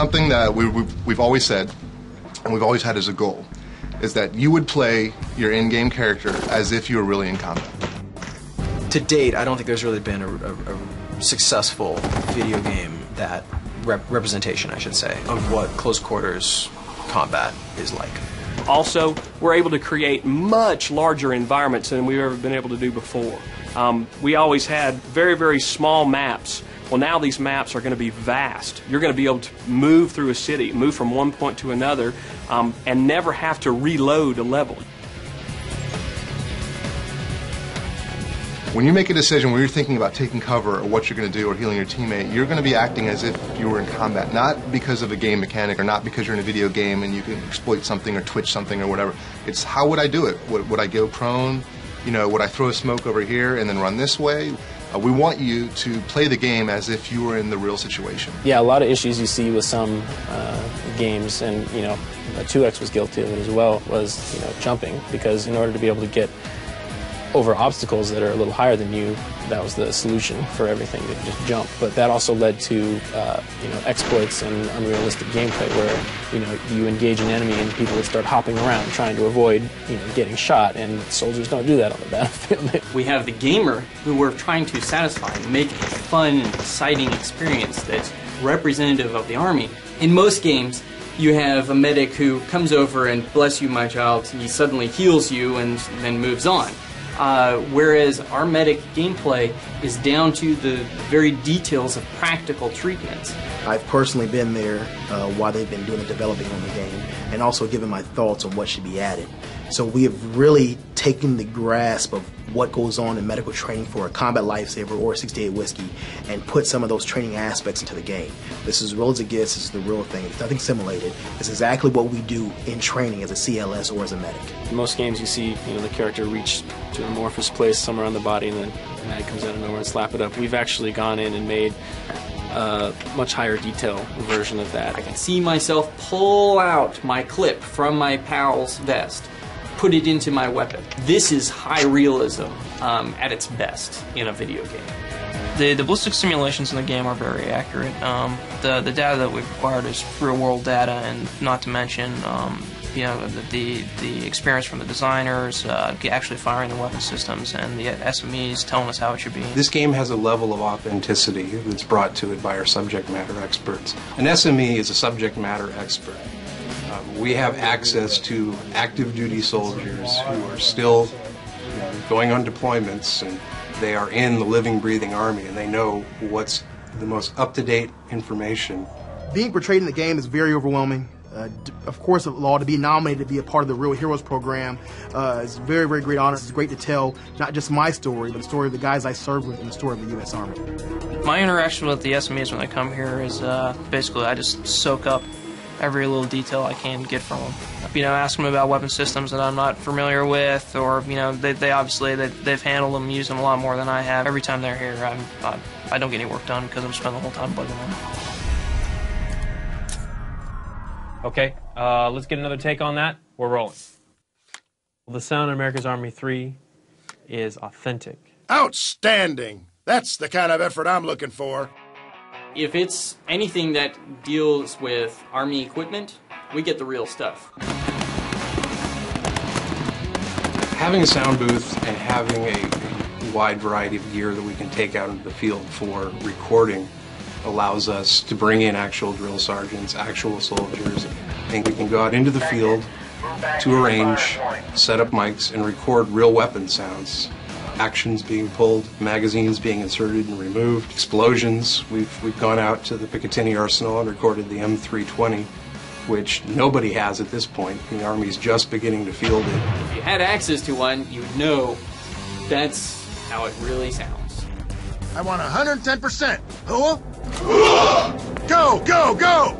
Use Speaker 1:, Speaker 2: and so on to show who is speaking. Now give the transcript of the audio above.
Speaker 1: something that we've always said, and we've always had as a goal, is that you would play your in-game character as if you were really in combat.
Speaker 2: To date, I don't think there's really been a successful video game that representation, I should say, of what close quarters combat is like.
Speaker 3: Also, we're able to create much larger environments than we've ever been able to do before. We always had very, very small maps. Well, now these maps are going to be vast. You're going to be able to move through a city, move from one point to another, and never have to reload a level.
Speaker 1: When you make a decision, when you're thinking about taking cover or what you're going to do or healing your teammate, you're going to be acting as if you were in combat, not because of a game mechanic or not because you're in a video game and you can exploit something or twitch something or whatever. It's how would I do it? Would I go prone? You know, would I throw a smoke over here and then run this way? We want you to play the game as if you were in the real situation.
Speaker 4: Yeah, a lot of issues you see with some games, and 2X was guilty of it as well, was jumping, because in order to be able to get over obstacles that are a little higher than you, that was the solution for everything, to just jump. But that also led to exploits and unrealistic gameplay where you engage an enemy and people would start hopping around trying to avoid getting shot, and soldiers don't do that on the battlefield.
Speaker 5: We have the gamer who we're trying to satisfy and make a fun, exciting experience that's representative of the Army. In most games, you have a medic who comes over and, bless you my child, he suddenly heals you and then moves on. Whereas our medic gameplay is down to the very details of practical treatments.
Speaker 6: I've personally been there while they've been doing the developing on the game, and also given my thoughts on what should be added. So we have really taken the grasp of what goes on in medical training for a combat lifesaver or a 68 whiskey and put some of those training aspects into the game. This is as real as it gets. This is the real thing. It's nothing simulated. It's exactly what we do in training as a CLS or as a medic.
Speaker 4: In most games you see the character reach to an amorphous place somewhere on the body, and then the medic comes out of nowhere and slap it up. We've actually gone in and made a much higher detail version of that.
Speaker 5: I can see myself pull out my clip from my pal's vest, put it into my weapon. This is high realism at its best in a video game.
Speaker 7: The ballistic simulations in the game are very accurate. The data that we've acquired is real-world data, and not to mention the experience from the designers, actually firing the weapon systems, and the SMEs telling us how it should be.
Speaker 8: This game has a level of authenticity that's brought to it by our subject matter experts. An SME is a subject matter expert. We have access to active duty soldiers who are still going on deployments, and they are in the living, breathing Army, and they know what's the most up-to-date information.
Speaker 6: Being portrayed in the game is very overwhelming. Of course, to be nominated to be a part of the Real Heroes program is a very, very great honor. It's great to tell not just my story, but the story of the guys I served with and the story of the U.S. Army.
Speaker 7: My interaction with the SMEs when they come here is basically I just soak up every little detail I can get from them. Ask them about weapon systems that I'm not familiar with, or they obviously they've handled them, used them a lot more than I have. Every time they're here, I don't get any work done because I'm spending the whole time bugging them.
Speaker 9: Okay, let's get another take on that. We're rolling. Well, the sound of America's Army 3 is authentic.
Speaker 10: Outstanding! That's the kind of effort I'm looking for.
Speaker 5: If it's anything that deals with Army equipment, we get the real stuff.
Speaker 8: Having a sound booth and having a wide variety of gear that we can take out into the field for recording allows us to bring in actual drill sergeants, actual soldiers, and we can go out into the field to a range, set up mics, and record real weapon sounds. Actions being pulled, magazines being inserted and removed, explosions. We've gone out to the Picatinny Arsenal and recorded the M320, which nobody has at this point. The Army's just beginning to field it.
Speaker 5: If you had access to one, you would know that's how it really sounds.
Speaker 10: I want 110%. Who? Go, go, go!